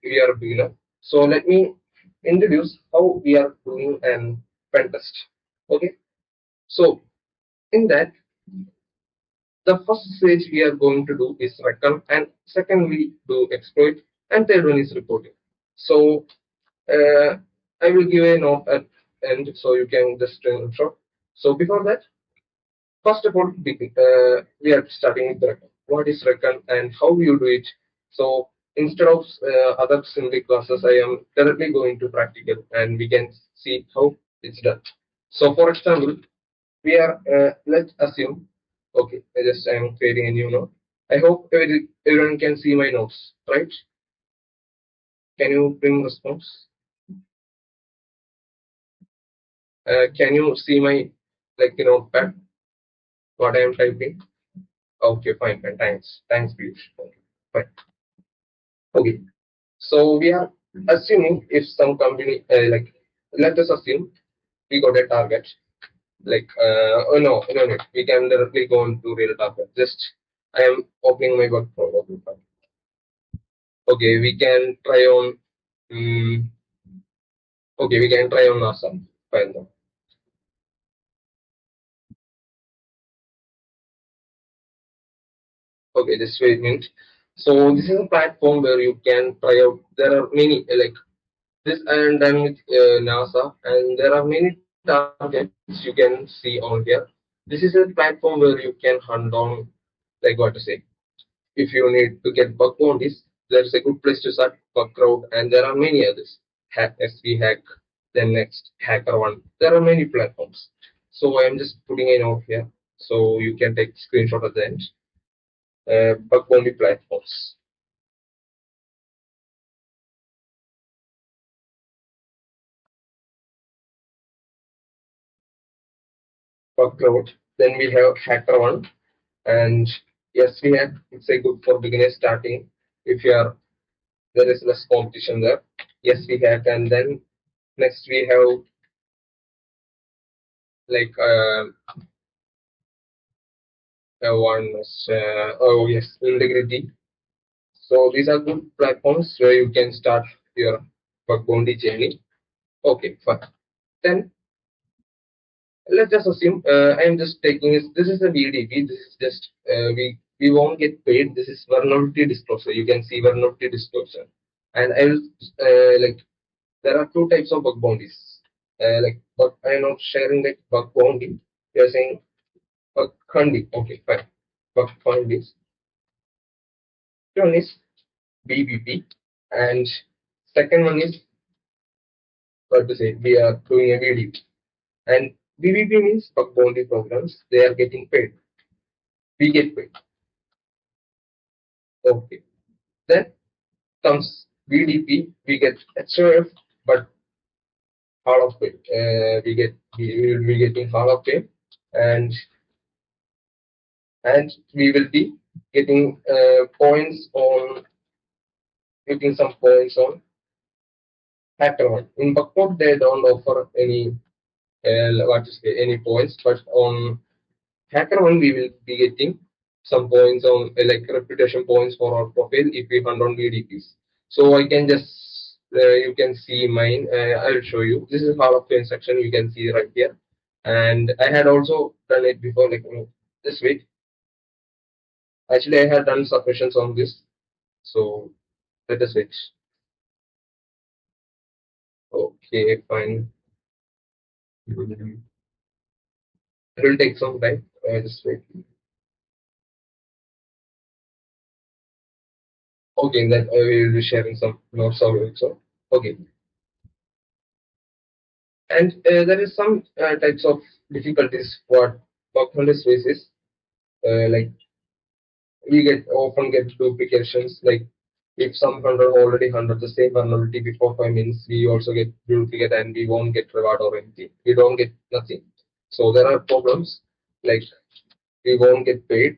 we are a beginner. So let me introduce how we are doing an pen test. Okay. So in that, the first stage we are going to do is Recon, and second we do exploit, and third one is reporting. So uh, I will give a note at end, so you can just intro. So before that, first of all, we are starting with Recon. What is Recon and how you do it? So instead of other simple classes, I am directly going to practical, and we can see how it's done. So for example, we are let's assume. Okay, I am creating a new note. I hope everyone can see my notes, right? Can you bring response? Can you see my notepad? What I am typing? Okay, fine, fine. Thanks, Piyush. Okay, fine. Okay, so we are assuming if some company let us assume we got a target. Oh no, we can directly go into real target. Just I am opening my work from. Okay, fine. Okay, we can try on. Um, okay, we can try on NASA. Fine. Now. Okay, just wait a minute. So this is a platform where you can try out. There are many like this. I am done with NASA, and there are many targets you can see on here. This is a platform where you can hunt on, like what to say. If you need to get bug bounties, there's a good place to start. Bug crowd, and there are many others. Hack SV Hack, then next Hacker One. There are many platforms. So I'm just putting a note here, so you can take screenshot at the end. Bug bounty platforms. Bug crowd. Then we have Hacker One, and yes, we have. It's a good for beginners starting. If you are there is less competition there. Yes, we have, and then next we have like one oh yes, integrity. So these are good platforms where you can start your bug bounty journey. Okay, fine. Then let's just assume I'm just taking this. This is a VDP. This is just we won't get paid. This is vulnerability disclosure. You can see vulnerability disclosure, and I will there are two types of bug bounties. But I'm not sharing that bug bounty. You're saying bug hunting. Okay, fine. Bug bounties. One is BPP, and second one is what to say. We are doing a VDP, and BPP means bug bounty programs. They are getting paid. We get paid. Okay. Then comes VDP. We get HOF, but half of it. We will be getting half of it, and we will be getting points on getting some points on HackerOne. In Buckport, they don't offer any what to say any points, but on HackerOne we will be getting some points on like reputation points for our profile if we hunt on VDPs. So I can just you can see mine. I'll show you. This is Hall of Fame section. You can see right here, and I had also done it before, this week. Actually, I had done submissions on this. So let us wait. Okay, fine. It will take some time. Just wait. Okay, then I will be sharing some notes of it. So, okay. And there is some types of difficulties what Buckhunters faces. Like we often get duplications. Like if some hunter already hunted the same vulnerability before 5 minutes, we also get duplicate and we won't get reward or anything. We don't get nothing. So there are problems like we won't get paid.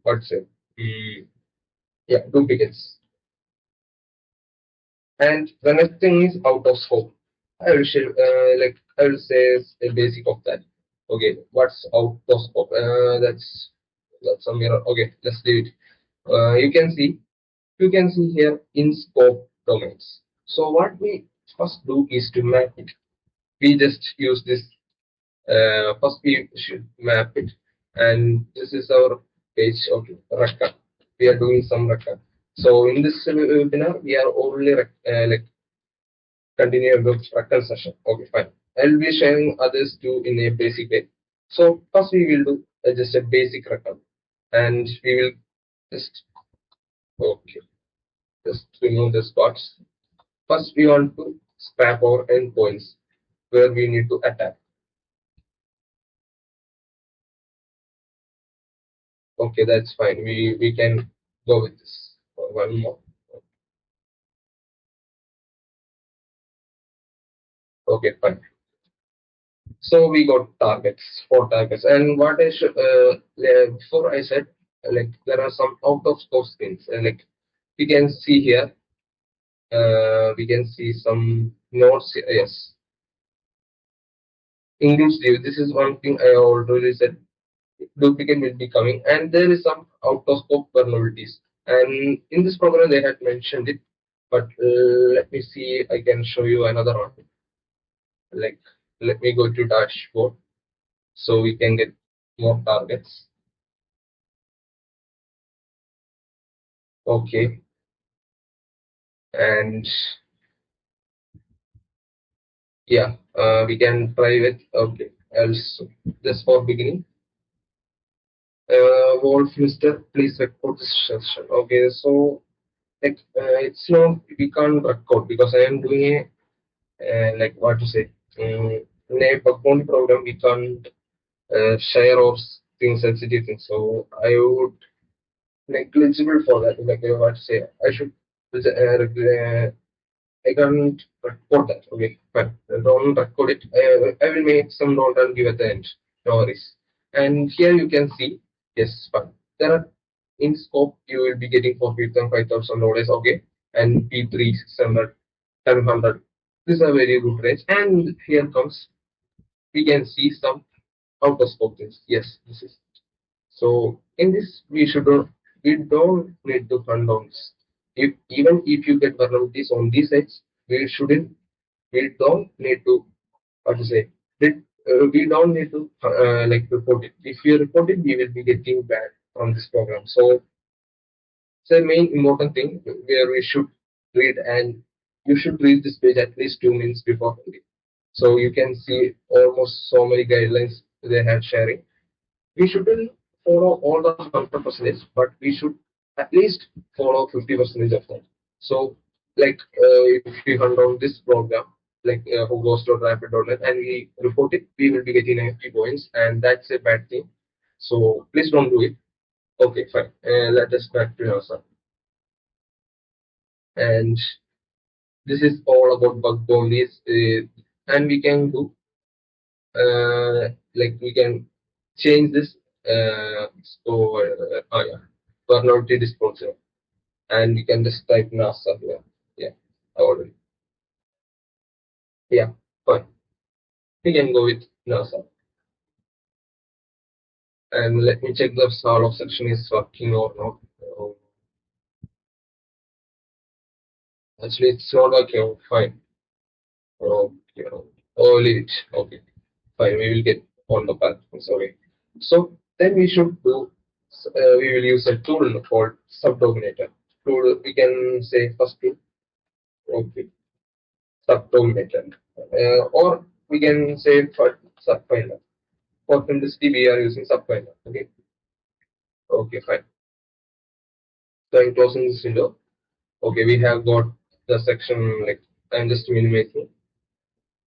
What's it? Mm, yeah, duplicates. And the next thing is out of scope. I will share, I will say a basic of that. Okay, what's out of scope? That's somewhere. Okay, let's leave it. You can see you can see here in scope domains. So what we first do is to map it. We just use this. First we should map it, and this is our page of Recon. We are doing some Recon. So in this webinar, we are only like continue the Recon session. Okay, fine. I'll be sharing others too in a basic way. So first we will do just a basic Recon, and we will just okay just remove the spots. First, we want to scrap our endpoints where we need to attack. Okay, that's fine. We can go with this. One more. Okay, fine. So we got targets, 4 targets, and what I should before I said like there are some out of scope things. Like we can see here, we can see some nodes. Yes, includes div. This is one thing I already said. Duplicate will be coming, and there is some out of scope vulnerabilities, and in this program they had mentioned it, but let me see, I can show you another one. Like, let me go to dashboard so we can get more targets. Okay, and yeah, we can try with, okay, else just for beginning. Wolf Mister, please record this session. Okay, so like it's not, we can't record because I am doing a like what to say, in a bug bounty program we can't share or things, sensitive things, so I would negligible for that, like what to say, I should I can't record that. Okay, fine, don't record it. I will make some note and give at the end, no worries. And here you can see, yes, fine, there are in scope you will be getting for 5,000 dollars. Okay, and P3 600 700. This is a very good range. And here comes, we can see some out of scope things. Yes, this is. So in this, we don't need to hunt down this. If even if you get vulnerabilities on these sites, we shouldn't. We don't need to, what to say. We don't need to like report it. If you report it, we will be getting banned from this program. So it's the main important thing where we should read, and you should read this page at least 2 minutes before reading. So you can see almost so many guidelines they have sharing. We shouldn't follow all the 100%, but we should at least follow 50% of them. So like if we hunt down this program, like who goes to rapid.net and we report it, we will be getting 90 points, and that's a bad thing. So please don't do it. Okay, fine. Let us back to yourself. And this is all about bug bounties, and we can do like we can change this so yeah, vulnerability disclosure, and we can just type NASA here. Yeah, already. Yeah, fine. We can go with NASA, and let me check the all of section is working or not. Oh, actually, it's not working. Fine. Okay. Oh, leave it. Okay. Fine, we will get on the path. Sorry. So then we should do. We will use a tool called Subdominator. Tool, we can say first tool. Okay, Subdominator. Or we can say for subfinder. For simplicity, we are using subfinder. Okay. Okay, fine. So I'm closing this window. Okay, we have got the section, like I'm just minimizing.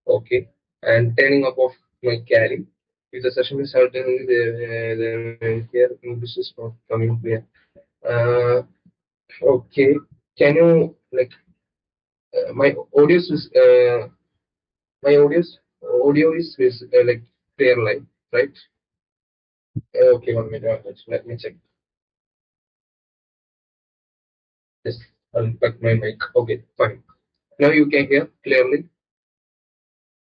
Okay, and turning up of my carry. If the session is held, then here English is not coming clear. Okay, can you like my audio is like clear live, right? Okay, 1 minute. Let me check. Just unplug my mic. Okay, fine. Now you can hear clearly.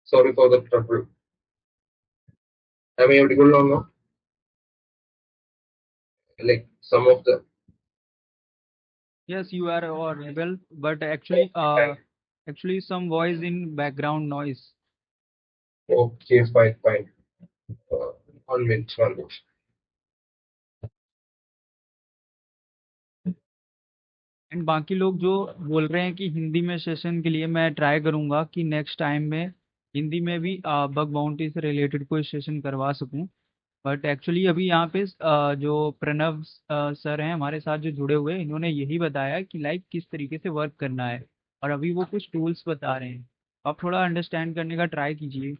Sorry for the trouble. Am I audible or not? Like some of the Yes, you are audible, but actually, And actually some voice in background noise. okay, fine, fine. 1 minute, 1 minute. And बाकी लोग जो बोल रहे हैं कि हिंदी में session के लिए मैं ट्राई करूंगा कि नेक्स्ट टाइम में हिंदी में भी बग बाउंटी से रिलेटेड कोई सेशन करवा सकूं। बट एक्चुअली अभी यहाँ पे जो प्रणव सर हैं हमारे साथ जो जुड़े हुए हैं, इन्होंने यही बताया कि लाइक किस तरीके से वर्क करना है, और अभी वो कुछ टूल्स बता रहे हैं। आप थोड़ा अंडरस्टैंड करने का ट्राई कीजिए।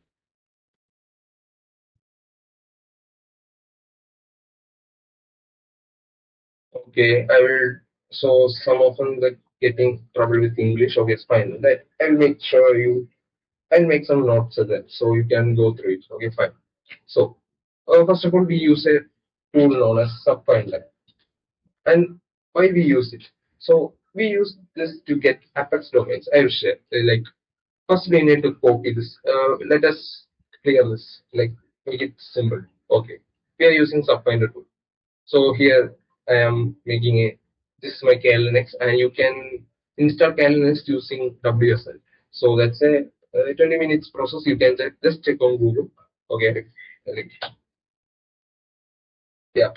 Okay, I will. So some of them like getting trouble with English. Okay, it's fine. That I'll make sure you. I'll make some notes of that so you can go through it. Okay, fine. So first of all, we use a tool known as Subfinder, and why we use it? So we use this to get Apex domains. I will share. Like first, we need to copy this. Let us clear this. Like make it simple. Okay, we are using Subfinder tool. So here I am making a this is my KLNX, and you can install KLNX using WSL. So that's a 20 minutes process. You can just check on Google. Okay, like, yeah,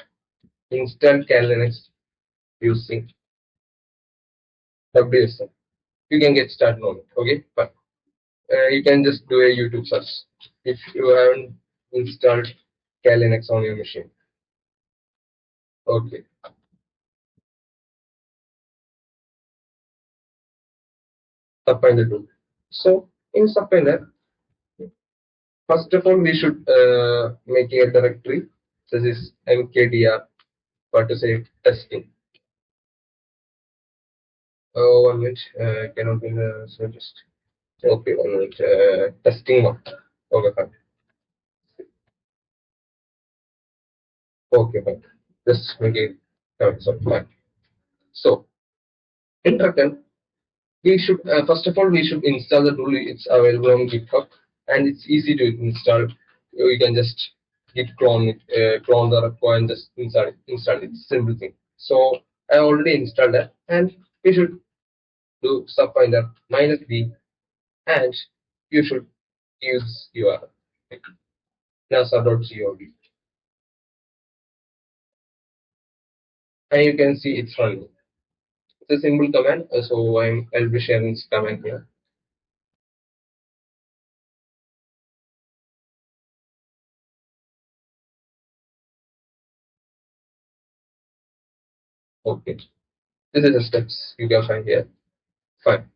install KLNX using WSL. You can get started on it. Okay, fine. You can just do a YouTube search if you haven't installed KLNX on your machine. Okay, Subfinder tool. So in Subfinder, first of all, we should make a directory such as mkdir, what to say, testing. 1 minute, cannot be suggest. Okay, 1 minute, testing one. Okay, fine. Okay, fine. Just make it, so fine. So, in Recon, we should, first of all, we should install the tool. It's available on GitHub and it's easy to install. You can just git clone it, clone the repo and just install it. Simple thing. So, I already installed that, and we should do subfinder -b, and you should use your nasa.gov, and you can see it's running. It's a simple command, so I'll be sharing this command here. Okay, this is the steps you can find here. Fine.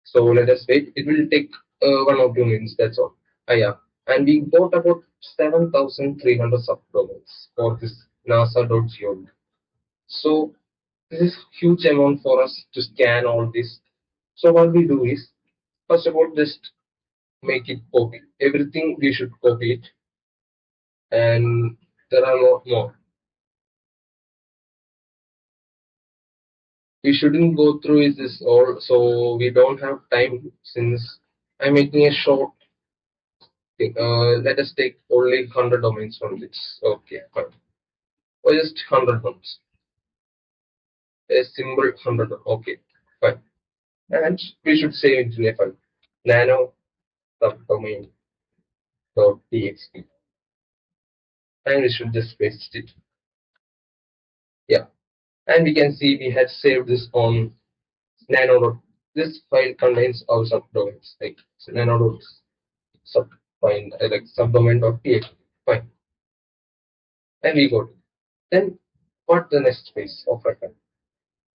So let us wait. It will take 1 or 2 minutes. That's all. Yeah, and we got about 7,300 subdomains for this nasa.gov. So this is huge amount for us to scan all this. So what we do is, first of all, just make it copy. Everything we should copy it, and there are a lot more. We shouldn't go through is this all, so we don't have time since I'm making a short thing. Let us take only 100 domains from this. Okay, fine. Or just 100 ones. A symbol 100. Okay, fine. And we should save it in a file. Nano subdomain dot txt, and we should just paste it. Yeah, and we can see we had saved this on nano dot. This file contains our subdomains like so nano dot sub find like subdomain dot txt. Fine, and we got it. Then what the next phase of record?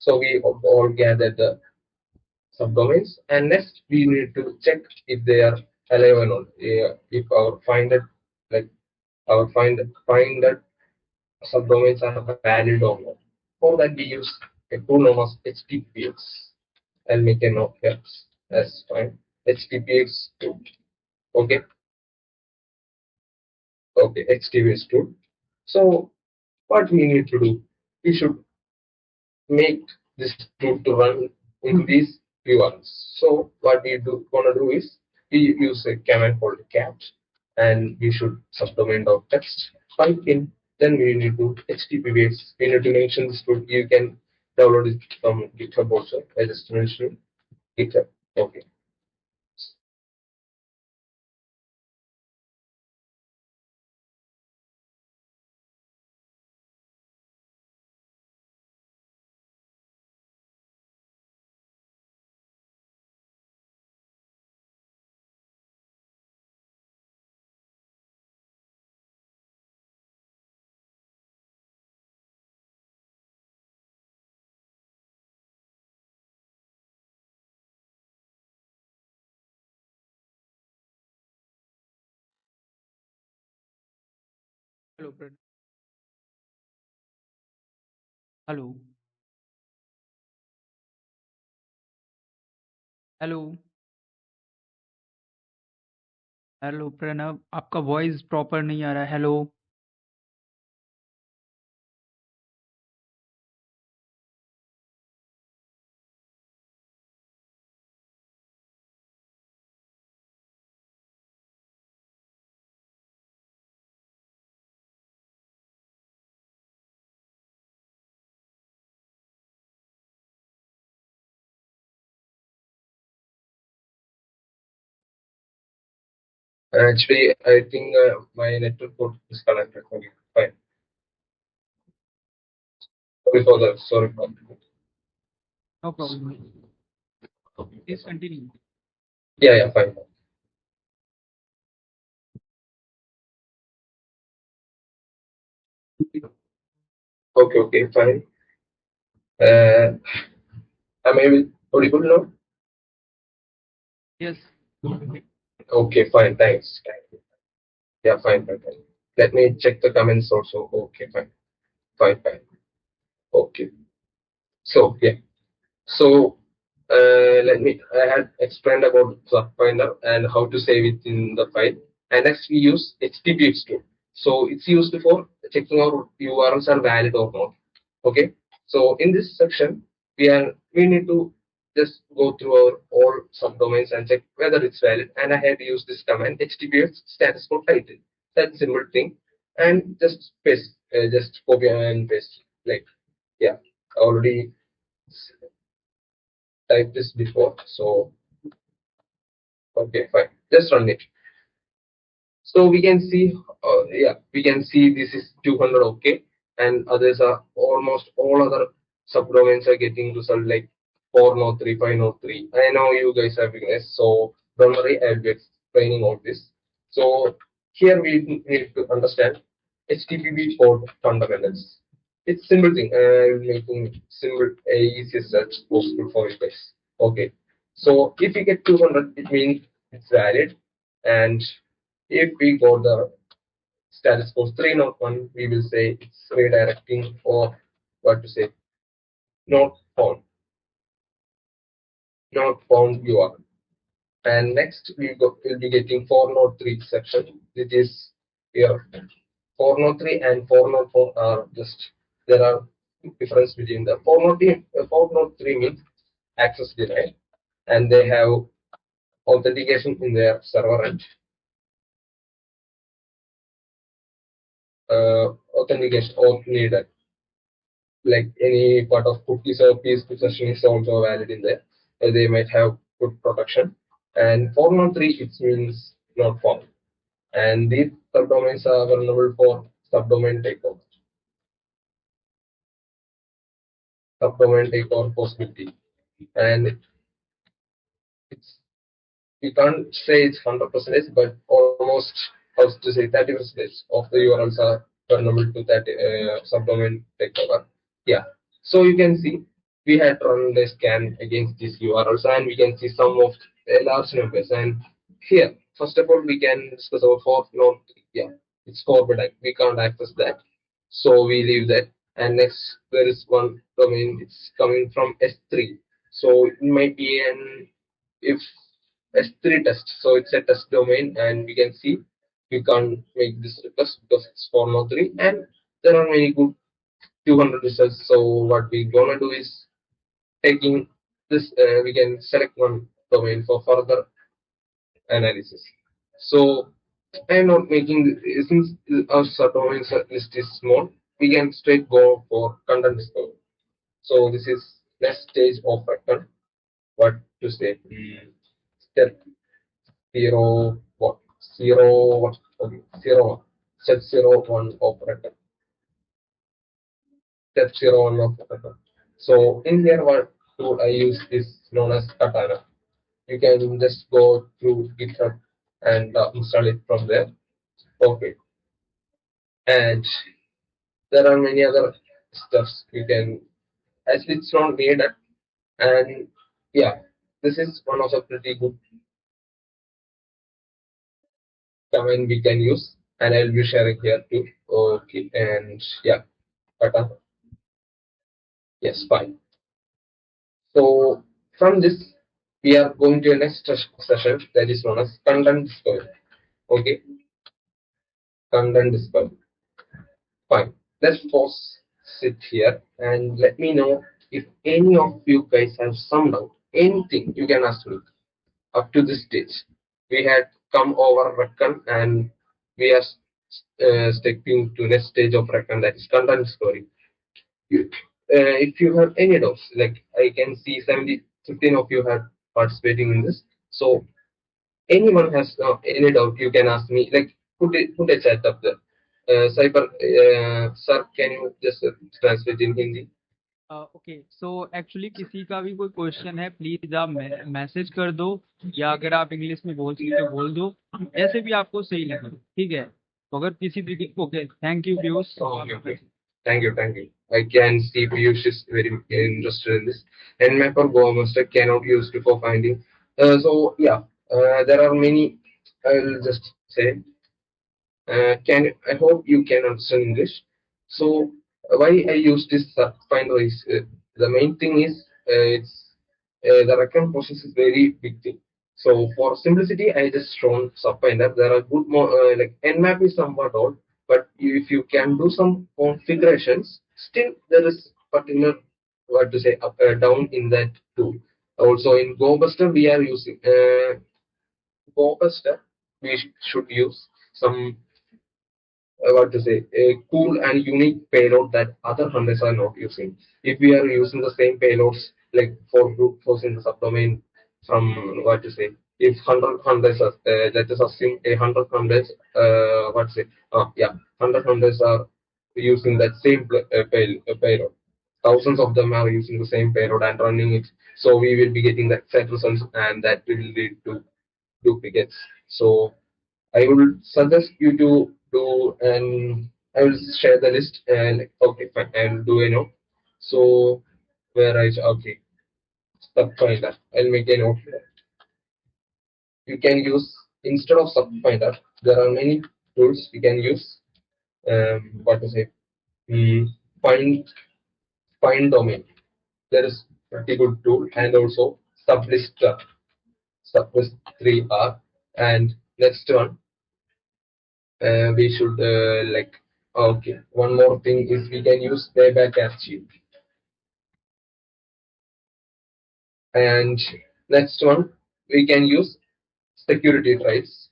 So we all gathered the subdomains, and next we need to check if they are alive or not. If our finder like our finder subdomains are valid or not. For that we use a tool known as HTTPS. I'll make a note here. That's fine. HTTPS tool. Okay. Okay. HTTPS tool. So what we need to do? We should make this tool to run in these URLs. So what we gonna do is we use a command called cat, and we should subdomain dot text pipe in. Then we need to HTTPS. We need to mention this tool. You can download it from GitHub also. I just mentioned GitHub. Okay. Hello hello hello hello Pranav, आपका voice proper नहीं आ रहा है। Hello Actually, I think my network got disconnected. Okay, fine. Sorry for that. Sorry for that. No problem, please continue. Yeah, yeah, fine. Okay, okay, fine. Am I audible now? Yes Okay, fine. Thanks. Thank you. Yeah, fine, fine, fine. Let me check the comments also. Okay, fine, fine, fine. Okay. So yeah. So let me. I had explained about subfinder and how to save it in the file. And next we use HTTP tool. So it's used for checking our URLs are valid or not. Okay. So in this section, we need to just go through our all subdomains and check whether it's valid. And I had used this command HTTPS status code title. That's simple thing. And just paste, just copy and paste. Like yeah, I already typed this before. So okay, fine. Just run it. So we can see, yeah, we can see this is 200 okay, and others are almost all other subdomains are getting result like 403, 503. I know you guys have this, so don't worry, I'll be explaining all this. So here we need to understand HTTP port fundamentals. It's simple thing. I'm making simple, easiest search possible for you guys. Okay. So if you get 200, it means it's valid, and if we got the status code 301, we will say it's redirecting or what to say, not found, not found URL. And next we'll be getting 403 section, which is here. 403 and 404 are just, there are difference between the 403, 403 means access denied, and they have authentication in their server and authentication or needed. Like any part of cookies or piece possession is also valid in there. They might have good protection. And 403 it means not found. And these subdomains are vulnerable for subdomain takeover. Subdomain takeover possibility. And it's, we can't say it's 100%, but almost, how to say, 30% of the URLs are vulnerable to that subdomain takeover. Yeah. So you can see we had run the scan against these URLs, and we can see some of a large numbers. And here, first of all, we can discuss our fourth node. Yeah, it's forbidden. We can't access that, so we leave that. And next, there is one domain. It's coming from S3, so it might be an if S3 test. So it's a test domain, and we can see we can't make this request because it's 403, and there are many good 200 results. So what we gonna do is taking this. We can select one domain for further analysis. So I am not making since our subdomains list is small. We can straight go for content discovery. So this is next stage of Recon. What to say? Step zero what? Zero what? Okay, zero. Step zero one of Recon. Step zero one of Recon. So in here, what tool I use is known as Katana. You can just go through GitHub and install it from there. Okay, and there are many other stuffs you can, as it's not needed. And yeah, this is one of the pretty good command we can use, and I'll be sharing here too. Okay, and yeah, but yes, fine. So from this, we are going to the next session that is known as content discovery. Okay, content discovery. Fine. Let's pause sit here and let me know if any of you guys have some doubt. Anything you can ask me up to this stage. We had come over Recon and we are stepping to next stage of Recon, that is content discovery. You, if you have any doubts, like I can see 15 of you have participating in this. So anyone has any doubt, you can ask me. Like put a chat up there. Sir, can you just translate in Hindi? Okay so actually किसी का भी कोई question है please आप message कर दो या अगर आप इंग्लिश में बोल सकते हो बोल दो जैसे भी आपको सही लगे ठीक है तो अगर किसी भी okay thank you views Okay. Thank you. I can see Piyush is very interested in this. And map or Go master cannot use it for finding. So yeah, there are many. I'll just say. Can I hope you can understand English. So why I use this finder is the main thing is it's the recurrent process is very big thing. So for simplicity, I just shown subfinder. There are good more like nmap is somewhat old, but if you can do some configurations, still there is particular what to say up down in that tool. Also in GoBuster we are using GoBuster. We should use some what to say, a cool and unique payload that other hunters are not using. If we are using the same payloads like for brute force in the subdomain from what to say, if 100 hunters are, let us assume 100 hunters, what to say, yeah, 100 hunters are using that same payload. Thousands of them are using the same payload and running it. So we will be getting the exact results and that will lead to duplicates. So I would suggest you to do, and I will share the list and okay fine and do a note. So where I okay subfinder, I'll make a note here. You can use instead of subfinder, there are many tools you can use. What to say? Mm, find find domain. There is pretty good tool and also sublister sublist 3R and next one we should like okay one more thing is we can use payback as cheap and next one we can use security drives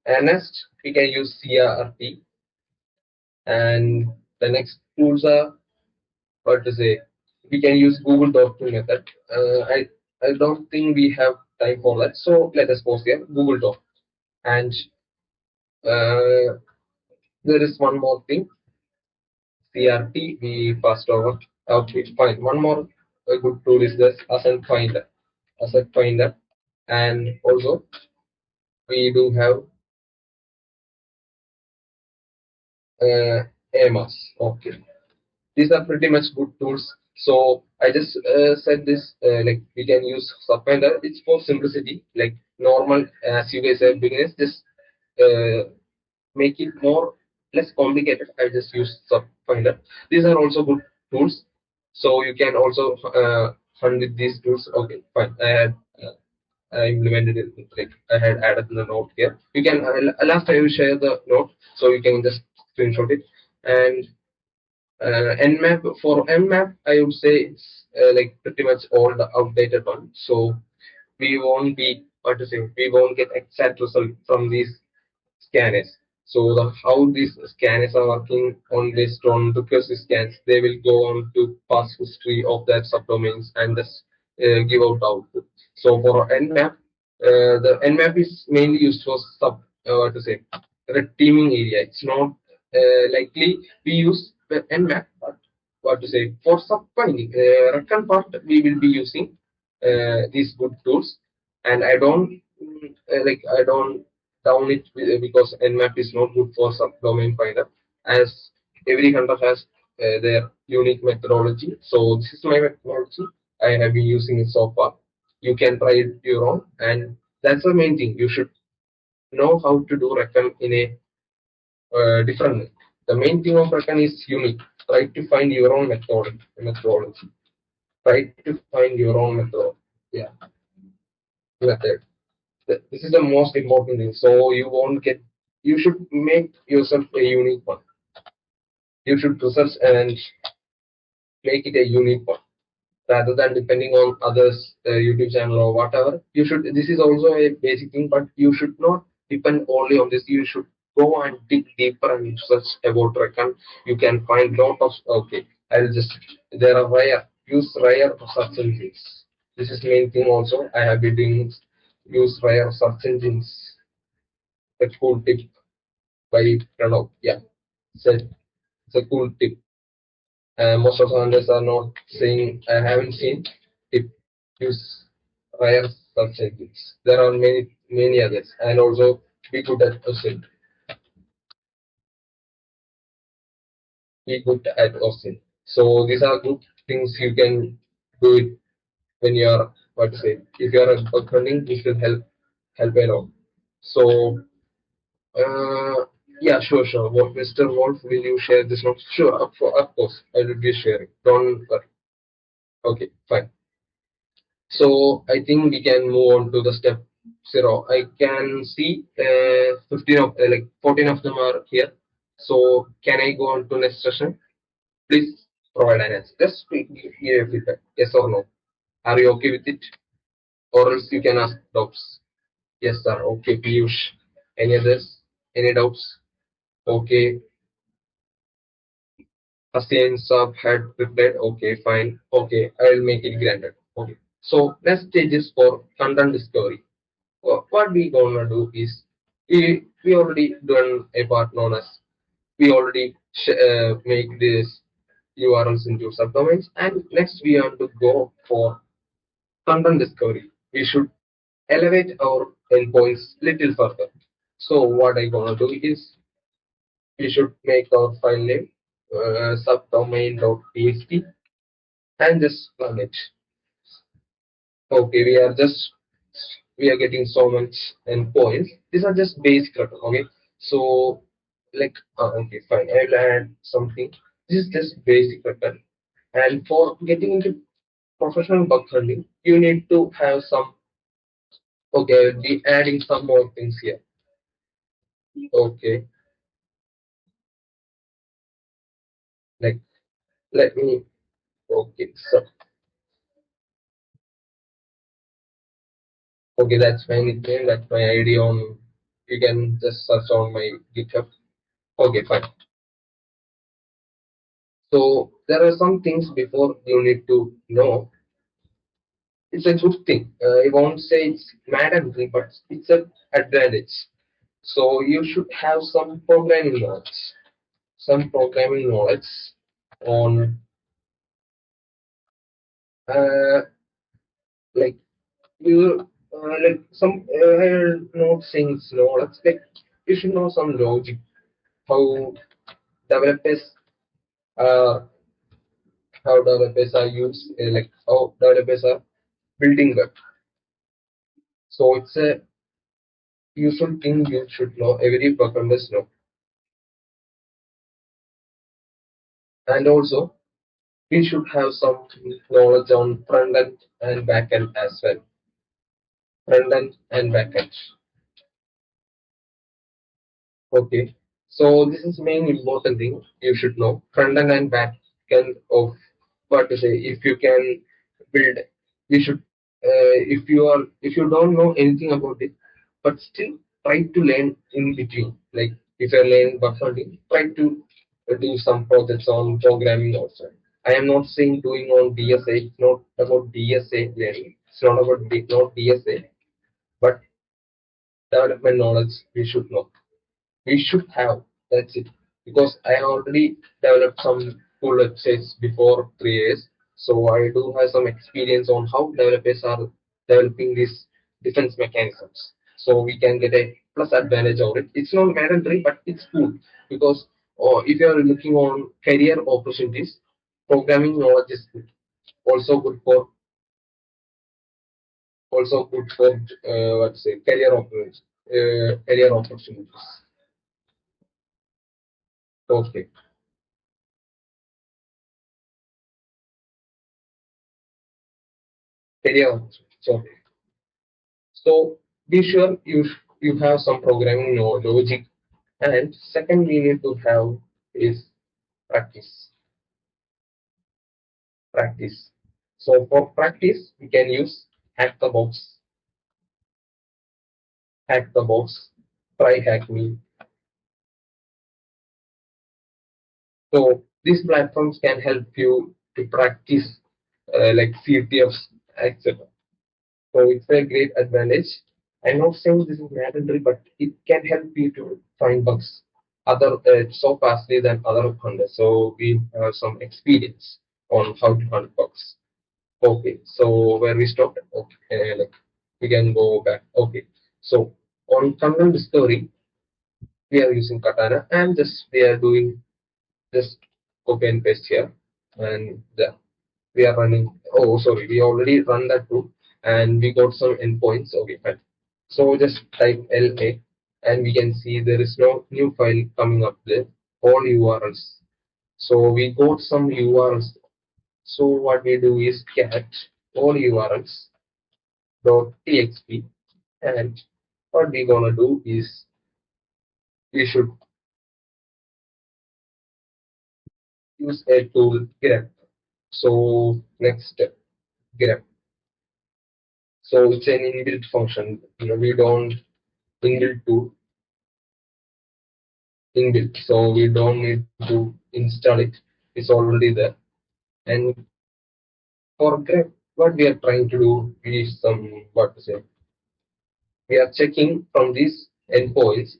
and next we can use CRT and the next tools are what to say we can use Google document method. I don't think we have time for that, so let us pause here. Google Doc and there is one more thing. CRT we passed over. Okay, fine. One more good tool is this Asset Finder, and also we do have AMAS. Okay, these are pretty much good tools. So I just said this like we can use Subfinder. It's for simplicity, like normal as you guys have beginners. Just make it more less complicated. I just use Subfinder. These are also good tools, so you can also hunt with these tools. Okay, fine. I implemented it. Like I had added the note here. You can last I will share the note, so you can just screenshot it. And nmap for nmap, I would say it's like pretty much all the outdated one. So we won't be what to say. We won't get exact result from these scanners. So how these scanners are working on based on recursive scans, they will go on to pass history of that subdomains and just give out output. So for Nmap, the Nmap is mainly used for what to say, red teaming area. It's not likely we use the Nmap, but what to say, for subfinding Recon part we will be using these good tools. And I don't down it because Nmap is not good for subdomain finder, as every hunter has their unique methodology. So this is my methodology. I have been using it so far. You can try it your own, and that's the main thing. You should know how to do Recon in a different way. The main thing of Recon is unique. Try to find your own methodology. Try to find your own yeah, method. This is the most important thing. So you won't get. You should make yourself a unique one. You should research and make it a unique one rather than depending on others YouTube channel or whatever. You should. This is also a basic thing, but you should not depend only on this. You should go and dig deeper and search about Recon. You can find lot of okay. I'll just there are rare use rare search engines. This is main thing also. I have been doing use rare search engines. A cool tip by Pranav. Yeah, it's a cool tip. Most of the hunters are not saying, I haven't seen it use rare search engines. There are many others, and also be good at OSINT. Be good at OSINT. So these are good things you can do it when you are what to say. If you are a bug hunting, it will help a lot. So yeah, sure. What Mr. Wolf, will you share this note? Sure, of course, I will be sharing. Don't worry. Okay, fine. So I think we can move on to the step 0. I can see 15 of like 14 of them are here. So can I go on to next session? Please provide an answer. Just give a feedback. Yes or no? Are you okay with it? Or else you can ask doubts. Yes, sir. Okay, Piyush. Any others? Any doubts? Okay. Hussein Saab had replied, okay, fine. Okay, I will make it granted. Okay. So next stage is for content discovery. What we gonna do is we already done a part known as we already make this URLs into subdomains, and next we want to go for content discovery. We should elevate our endpoints little further. So what I gonna do is we should make our file name subdomain.txt and just run it. Okay, we are getting so much endpoints. These are just basic record. Okay, so like okay, fine. I will add something. This is just basic record. And for getting into professional bug hunting, you need to have some. Okay, I'll be adding some more things here. Okay, like let me. Okay, so okay, that's my nickname. That's my ID on. You can just search on my GitHub. Okay, fine. So there are some things before you need to know. It's a good thing. I won't say it's mandatory, but it's an advantage. So you should have some programming knowledge. Some programming knowledge on uh, like you like some not saying it's knowledge. Like you should know some logic. How developers uh, how developers are used like how developers are building web. So it's a useful thing you should know. Every programmers know. And also we should have some knowledge on front end and back end as well. Front end and back end. Okay. So this is main important thing you should know. Front end and back end of what to say. If you can build, you should. If you don't know anything about it, but still try to learn in between. Like if you're learning bug hunting, try to do some projects on programming also. I am not saying doing on DSA. It's not about DSA learning. It's not about not DSA, but development knowledge we should know. We should have. That's it. Because I already developed some cool websites before 3 years, so I do have some experience on how developers are developing these defense mechanisms. So we can get a plus advantage of it. It's not mandatory, but it's cool because if you are looking on career opportunities, programming knowledge is good. Also good for what's say career opportunities. Okay, career opportunities. Okay. So be sure you have some programming logic. And second we need to have is practice. Practice. So for practice we can use hack the box, try hack me. So these platforms can help you to practice like CTFs, etc. So it's a great advantage. I'm not saying this is mandatory, but it can help you to find bugs other so fastly than other hunters. So we have some experience on how to hunt bugs. Okay, so where we stopped? Okay, like we can go back. Okay, so on content discovery, we are using Katana and just we are doing just copy and paste here, and we are running. Oh, sorry, we already run that too, and we got some endpoints. Okay, fine. So just type LA, and we can see there is no new file coming up there. All URLs. So we got some URLs. So what we do is cat all URLs dot txt, and what we gonna do is we should use a tool grep. So next step grep. So it's an inbuilt function. We don't inbuilt to inbuilt, so we don't need to install it. It's already there. And for grep, what we are trying to do is some what to say. We are checking from these endpoints.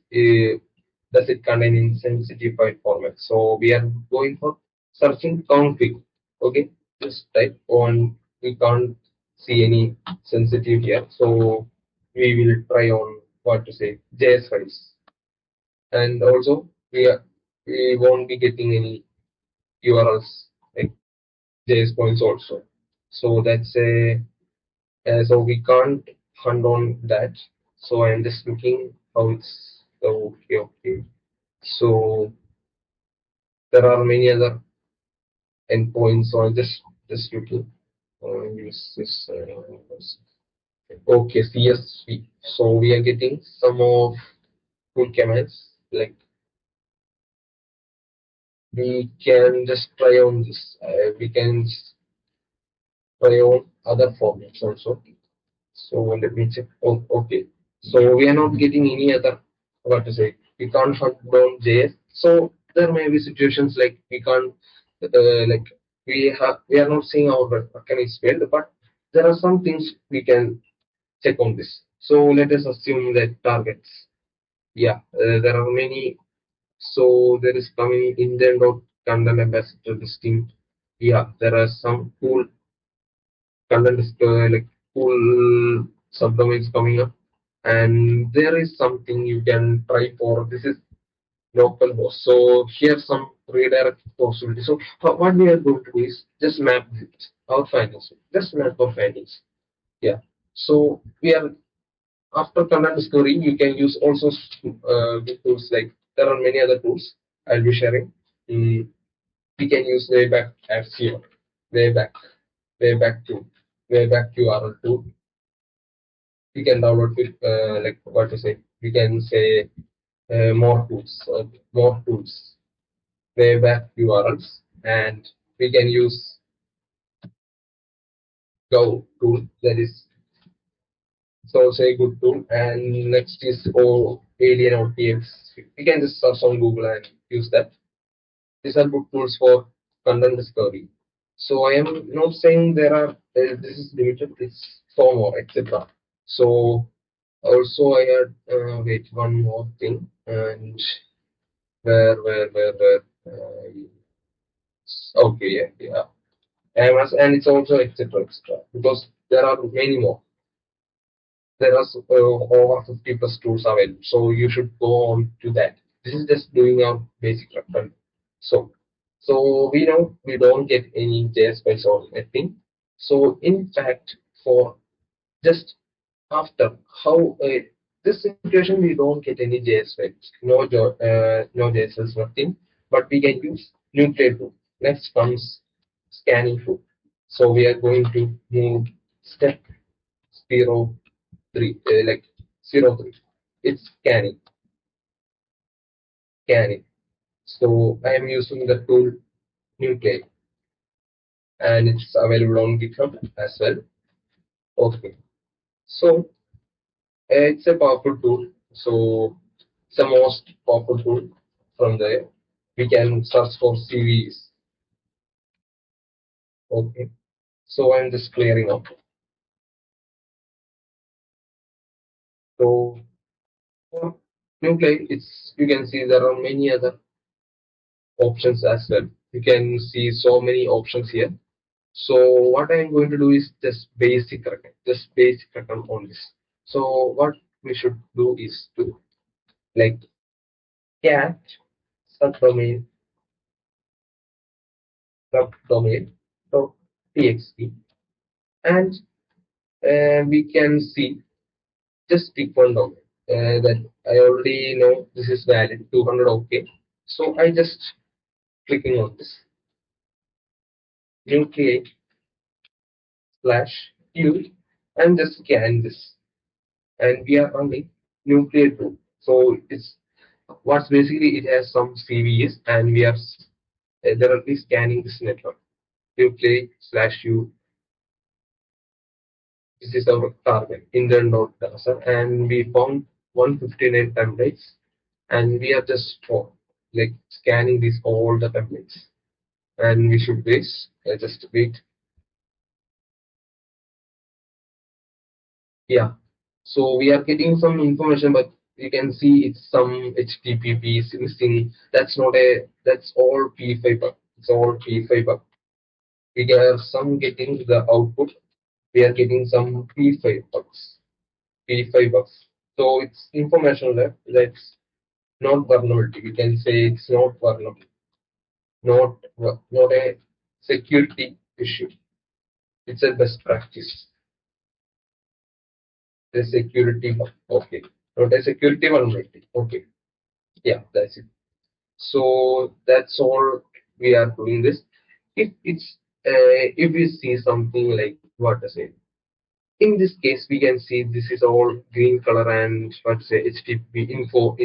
Does it contain in sensitive file format? So we are going for searching config. Okay, just type on. We can't see any sensitive here, so we will try on what to say JS files, and also we won't be getting any URLs like JS points also. So that's a so we can't hunt on that. So I'm just looking how it's okay. So there are many other endpoints. So I'm just looking. Use this. Okay, CSV. So we are getting some of good commands. Like we can just try on this. We can try on other formats also. So let me check. Oh, okay. So we are not getting any other what to say. We can't hunt down JS. So there may be situations like we can't like we are not seeing our Recon is failed, but there are some things we can check on this. So let us assume that targets. Yeah, there are many. So there is coming intent of content ambassador listing. Yeah, there are some cool content like cool subdomains coming up, and there is something you can try for. This is local host. So here's some redirect possibility. So what we are going to do is just map our findings. Just map our findings. Yeah. So we are after content discovery, you can use also with tools like there are many other tools I'll be sharing. Mm, we can use Wayback FCO, Wayback, Wayback to Wayback URL tool. We can download it like what to say. We can say more tools, Wayback URLs, and we can use Go tool that is So it's a good tool. And next is Alien OTX. You can just search on Google and use that. These are good tools for content discovery. So I am not saying there are this is limited. It's so more, etc. So also I had wait one more thing, and where okay, yeah, and it's also etc. Because there are many more. There are over 50 plus tools available, so you should go on to that. This is just doing our basic reference. So we know we don't get any JS files or anything. So in fact, for just after how this situation we don't get any JS files, no JS, nothing, but we can use Nuclei tool. Next comes scanning tool. So we are going to move step 0 3 like 0 3. It's scanning. So I am using the tool Nuclei, and it's available on GitHub as well. Okay, so it's a powerful tool. So it's the most powerful tool from there. We can search for CVs. Okay, so I'm just clearing up. So for Nuclei, it's you can see there are many other options as well. You can see so many options here. So what I'm going to do is just basic record on this. So what we should do is to like cat subdomain subdomain dot txt, and we can see just pick one domain that I already know this is valid 200. Okay, so I just clicking on this nuclei slash use and just scan this, and we are running nuclear 2. So it's what's basically it has some CVEs, and we are directly scanning this network. Nuclei slash u. This is our target intern.data, and we found 159 templates, and we are just for like scanning these all the templates, and we should wait. Just wait. Yeah. So we are getting some information, but you can see it's some HTTP is missing. That's not a. That's all P5 bug. It's all P5 bug. We are some getting the output. We are getting some P5 bugs. P5 bugs. So it's information left. That's not vulnerability. We can say it's not vulnerable. Not a security issue. It's a best practice. A security bug. Okay. Not a security vulnerability. Okay. Yeah, that's it. So that's all we are doing this. If we see something like what to say, in this case we can see this is all green color and what to say HTTP info.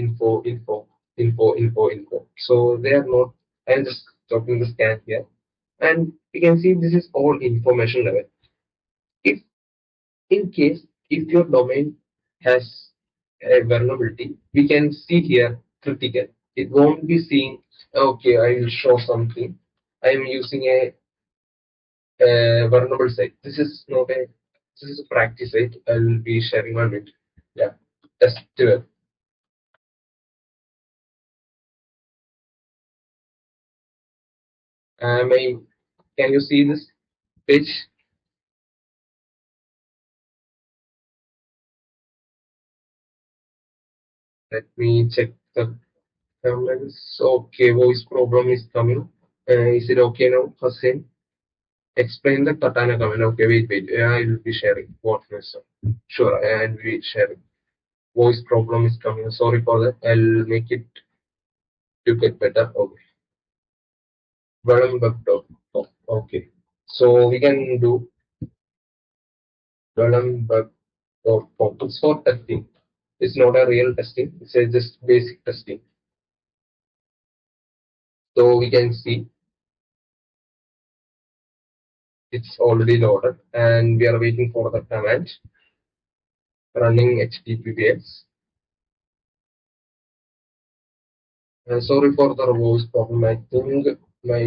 So they are not. I'm just stopping the scan here, and we can see this is all information level. If in case if your domain has a vulnerability, we can see here critical. It won't be seeing, okay, I will show something. I am using a vulnerable site. This is not a, this is a practice site. I will be sharing one with. Yeah, test 12. I, can you see this page? Let me check the comments. Okay, voice problem is coming. Is it okay now, Hussein? Explain the Katana comment. Okay, wait. I will be sharing what was sure, I will be sharing. Voice problem is coming. Sorry for that. I'll make it to get better. Okay. Okay. So we can do com. It's for testing. It's not a real testing. It's a just basic testing. So we can see it's already loaded, and we are waiting for the command. running HTTPS. Sorry for the voice problem. I think my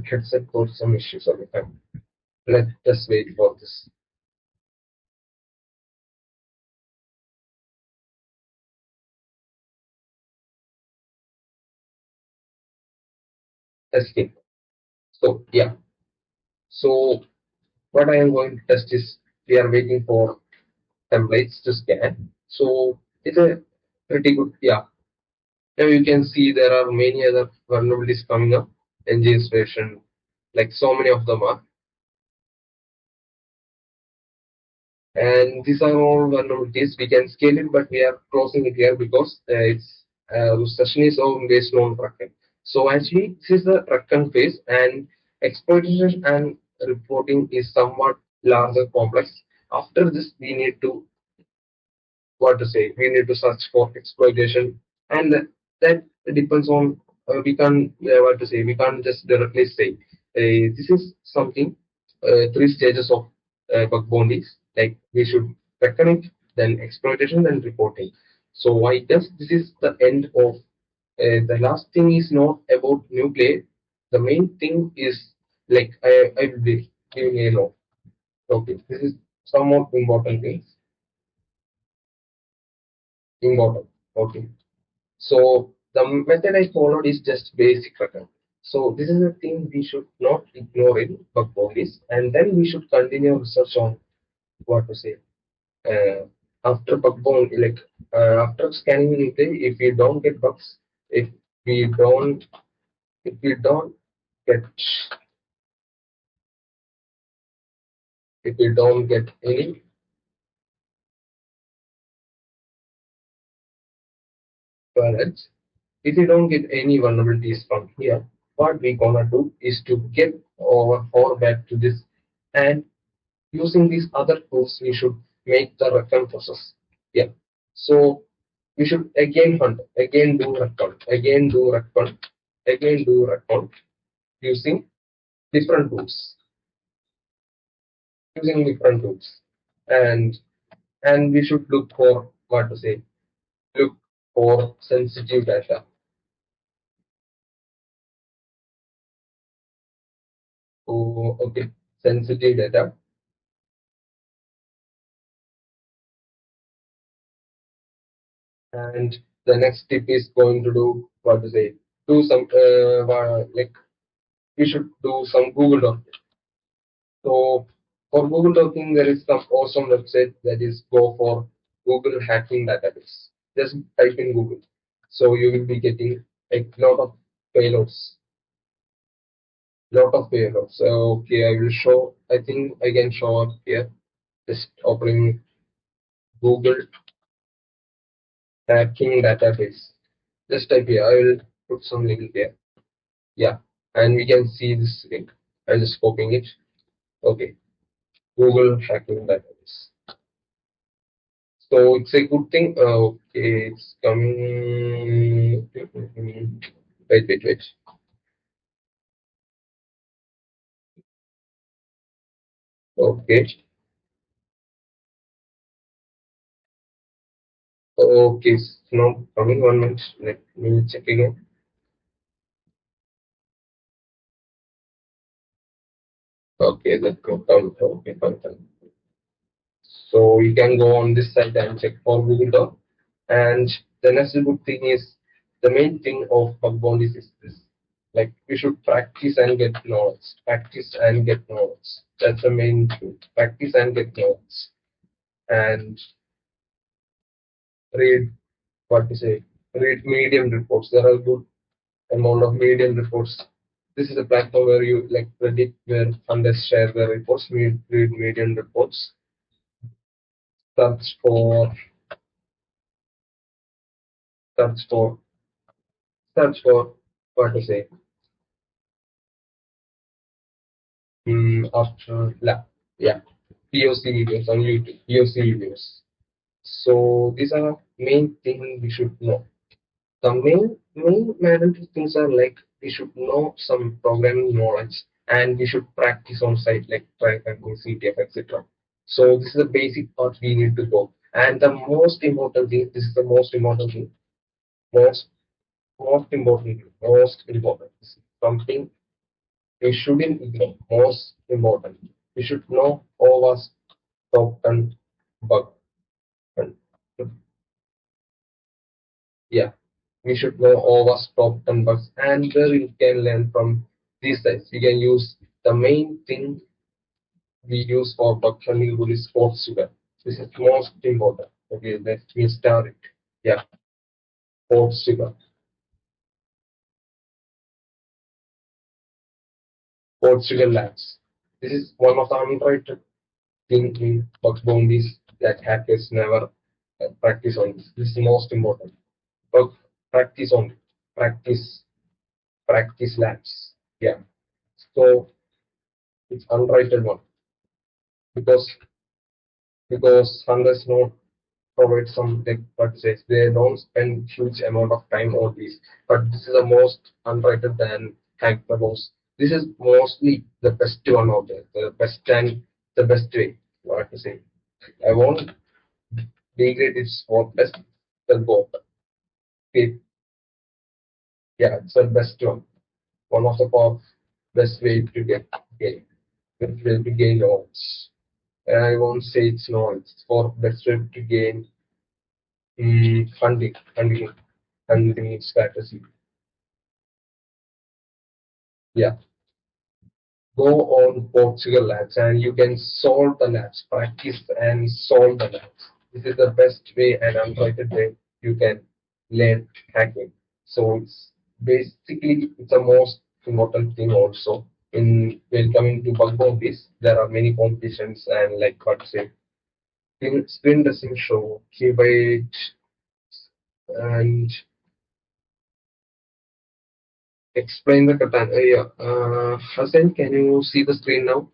headset got some issues at the time. Let us wait for this. Escape. So yeah. So what I am going to test is we are waiting for templates to scan. So it's a pretty good, yeah. Now you can see there are many other vulnerabilities coming up. NG installation, like so many of them are. And these are all vulnerabilities. We can scale it, but we are closing it here because it's the session is all based on Recon. So actually, this is the Recon phase, and exploitation and reporting is somewhat larger complex. After this, we need to what to say. We need to search for exploitation, and that depends on we can't what to say. We can't just directly say this is something. Three stages of bug bounties. Like we should reckon it, then exploitation, then reporting. So I guess this is the end of the last thing is not about Nuclei. The main thing is like I will be giving a note. Okay, this is somewhat important things. Important. Okay. So the method I followed is just basic return. So this is a thing we should not ignore in bug bounties, and then we should continue research on what to say. Uh, After bug bounty, like after scanning Nuclei, if we don't get bugs, if we don't, if we don't get, if we don't get any balance, if we don't get any vulnerabilities from here, what we gonna do is to get over back to this and using these other tools, we should make the recon process. Yeah. So we should again hunt, again do recon, again do recon, again do recon using different tools, using different tools, and we should look for what to say, look for sensitive data. Oh, okay, sensitive data, and the next tip is going to do what to say, do some like we should do some Google Doc. So for Google Talking, there is some awesome website that is go for Google hacking database. Just type in Google. So you will be getting a lot of payloads. Lot of payloads. So okay, I will show. I think I can show up here. Just opening Google hacking database. Just type here. I will put some link here. Yeah, and we can see this link. I'm just copying it. Okay, Google hacking database. So it's a good thing. Okay, it's coming. Wait. Okay, okay, it's not coming. 1 minute. Let me check again. Okay, let's go down. Okay, fine. So you can go on this site and check for Google Doc. And the next good thing is the main thing of bug bounties is this. Like we should practice and get knowledge. Practice and get knowledge. That's the main thing. Practice and get knowledge. And read what we say, read medium reports. There are good amount of medium reports. This is a platform where you like predict where funders share their reports. Read medium reports. Search for search for search for what to say. After yeah, POC videos on YouTube. POC videos. So these are main thing we should know. The main mandatory things are like we should know some programming knowledge and we should practice on site like try typing, CTF, etc. So this is the basic part we need to go. And the most important thing, this is the most important thing, most most important. This is something you shouldn't ignore. Most important, you should know OWASP top 10 bug. And, yeah, we should know OWASP top 10 bugs, and where you can learn from these sites. You can use the main thing we use for bug hunting rule is sports sugar. This is most important. Okay, let me start it. Yeah, sports sugar. Portugal labs. This is one of the underrated thing in bug bounties that hackers never practice on. This is most important. Bug practice on practice practice labs. Yeah. So it's underrated one because hunters not provide some like what says they don't spend huge amount of time on this. But this is the most underrated than hack the most. This is mostly the best one out there, the best and the best way. What to say? I won't degrade its for best the go. Okay, yeah, it's the best one. One of the best way to get gain. Best way to gain knowledge. And I won't say it's knowledge. It's for best way to gain hunting strategy. Yeah. Go on Portugal labs and you can solve the labs, practice and solve the labs. This is the best way and unrated way you can learn hacking. So it's basically it's the most important thing also. In when coming to bug bounties, there are many competitions and like what to say, spin the sim show, keyword and explain the katan. Yeah. Hassan, can you see the screen now?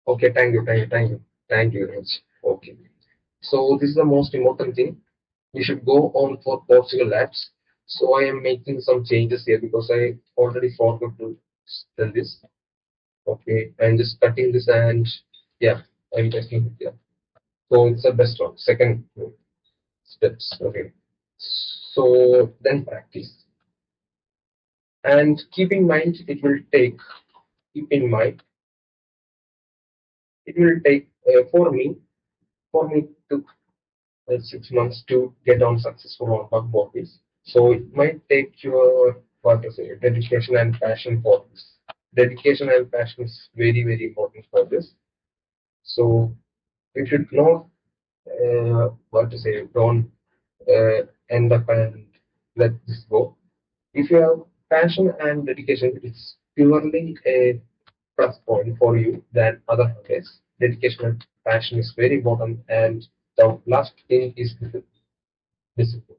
Okay, thank you very much. Okay. So this is the most important thing. We should go on for Portugal labs. So I am making some changes here because I already forgot to tell this. Okay, I'm just cutting this and yeah, I'm testing it here. So it's the best one. Second steps. Okay. So then practice. And keep in mind keep in mind it will take for me to 6 months to get on successful on bug bounties. So it might take your what to say dedication and passion for this. Dedication and passion is very important for this. So you should not what to say don't end up and let this go. If you have passion and dedication, it's purely a plus point for you than other habits. Dedication and passion is very important, and the last thing is discipline.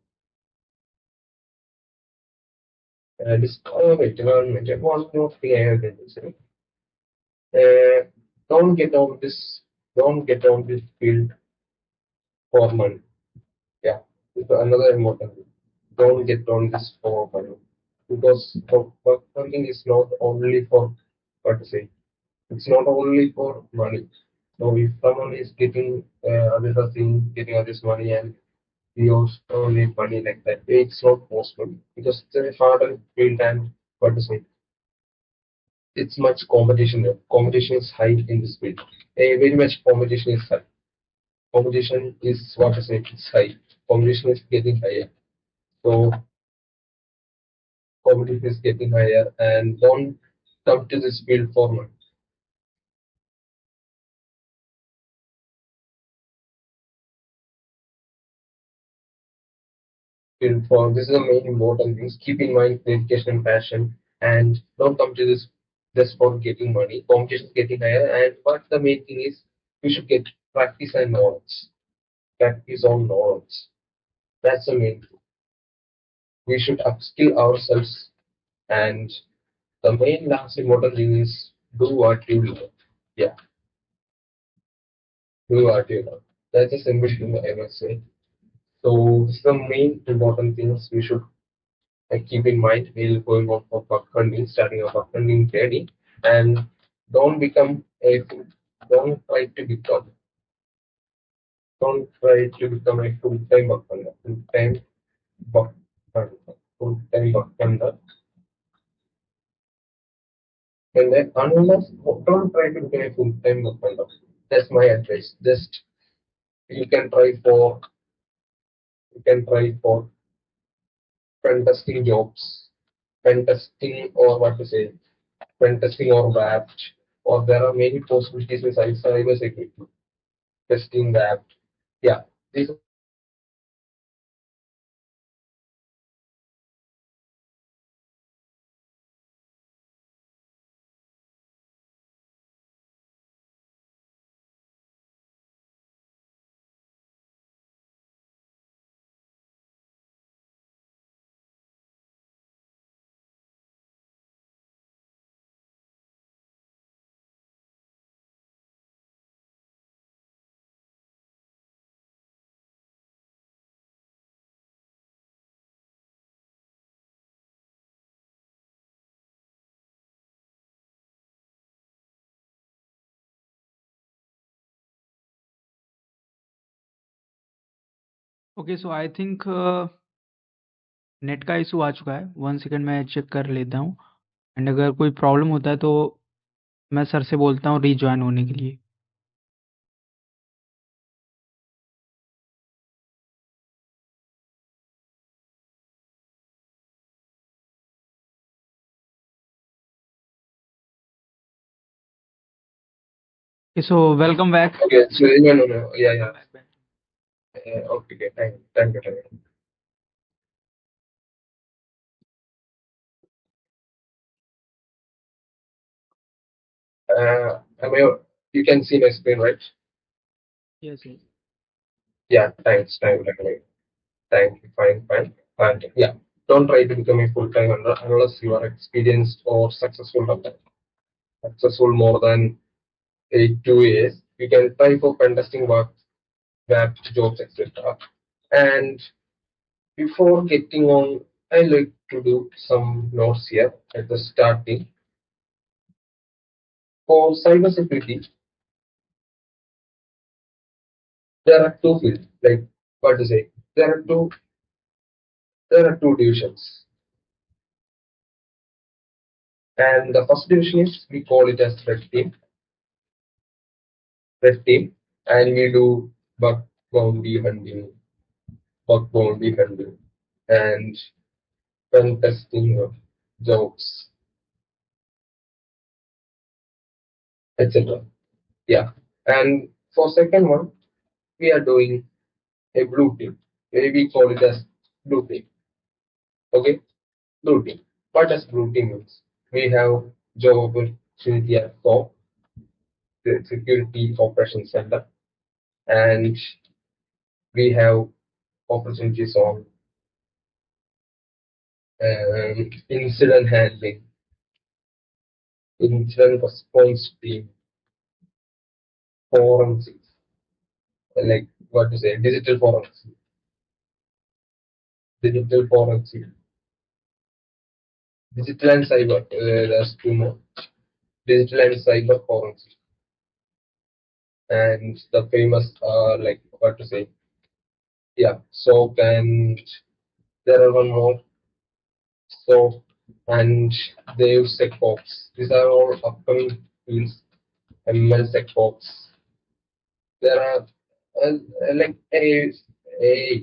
Wait, one more thing I have been listening. Uh, don't get on this. Don't get on this field for money. Yeah, it's another important thing. Don't get on this for money because something is not only for what to say. It's not only for money. So if someone is getting another thing, getting all this money and he also need money like that, it's not possible because it's a harder field and what to say. It's much competition there. Competition is high in this field. Very much competition is high. Competition is what I say, it's high. Competition is getting higher. So competition is getting higher and don't come to this field for money. Field for this is the main important things. Keep in mind dedication and passion and don't come to this just for getting money. Competition is getting higher and but the main thing is we should get practice and knowledge. Practice on knowledge. That's the main thing. We should upskill ourselves and the main last important thing is do what you love. Yeah, do what you love. That's a simple thing I must say. So the main important things we should keep in mind while going on for bug hunting, starting a bug hunting journey, and don't become a fool. Don't try to become. Don't try to become a full-time bug hunter. Full-time bug hunter. Full-time bug hunter. And then unless don't try to become a full-time bug hunter. That's my advice. Just you can try for pen testing jobs, pen testing or what to say, pen testing or WAP, or there are many possibilities besides cyber security testing WAP. Yeah, these okay, so I think net का issue आ चुका है। 1 second मैं check कर लेता हूँ, and अगर कोई problem होता है तो मैं सर से बोलता हूँ रीजॉइन होने के लिए। Okay, so welcome back. okay. So no. Yeah. Okay. Thank you. I mean, you can see my screen, right? Yes, yes. Yeah. Thank you. Fine. And yeah, don't try to become a full-time unless you are experienced or successful at that. Successful more than 2 years. You can try for pen testing work, web jobs, etc. And before getting on, I like to do some notes here at the starting. For cybersecurity, there are two fields. Like what to say? There are two. There are two divisions, and the first division is we call it as red team, and we do bug bounty hunting, and pen testing jobs, etc. Yeah, and for second one, we are doing a blue team. We call it as blue team. Okay, blue team. What does blue team means? We have job opportunity at for the security operations center, and we have opportunities on incident handling, incident response team, forensics, like what to say, digital forensics, digital and cyber. There's two more, digital and cyber forensics, and the famous like what to say, yeah. So and there are one more. So and they use SecOps. These are all upcoming fields. ML SecOps. There are like a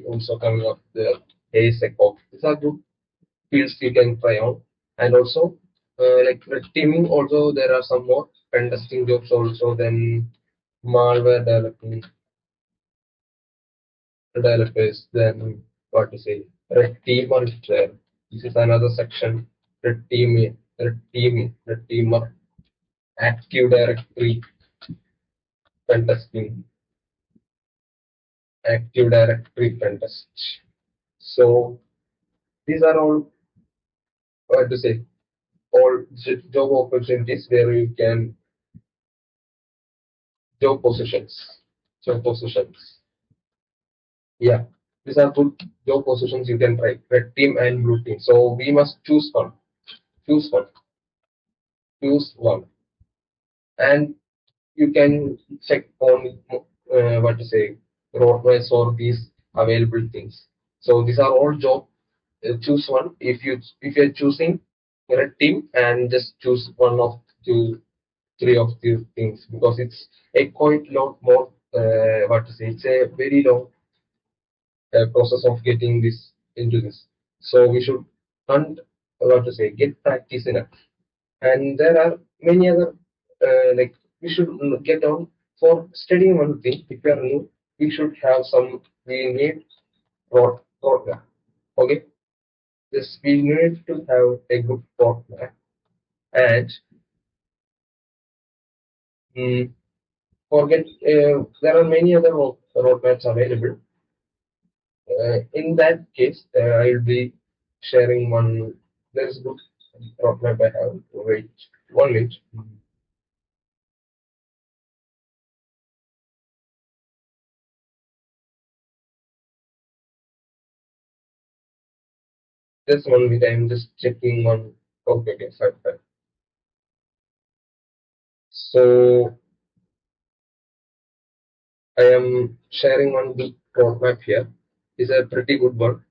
also coming up there. A SecOps. These are good fields you can try on. And also like red teaming. Also there are some more pen testing jobs also. Then malware developers. Then what to say? Red teamer is there. This is another section. Red teamer, Active Directory pen testing, Active Directory pen test. So these are all what to say, all job opportunities where you can job positions, job positions. Yeah, these are good job positions you can try. Red team and blue team. So we must choose one. Choose one. Choose one. And you can check on what to say roadways or these available things. So these are all job. Choose one. If you're choosing red team, and just choose one of two, three of these things, because it's a quite lot more. What to say? It's a very long process of getting this into this. So we should hunt, what to say, get practice in it. And there are many other, like we should get on for studying one thing. If we are new, we should have some, we need roadmap. Okay, this we need to have a good roadmap. And mm, forget, there are many other roadmaps available. In that case, I will be sharing one. There's good roadmap I have. Wait 1 minute. Just 1 minute. I'm just checking one. Okay, okay, fine, fine. So I am sharing one good roadmap here. It's a pretty good one.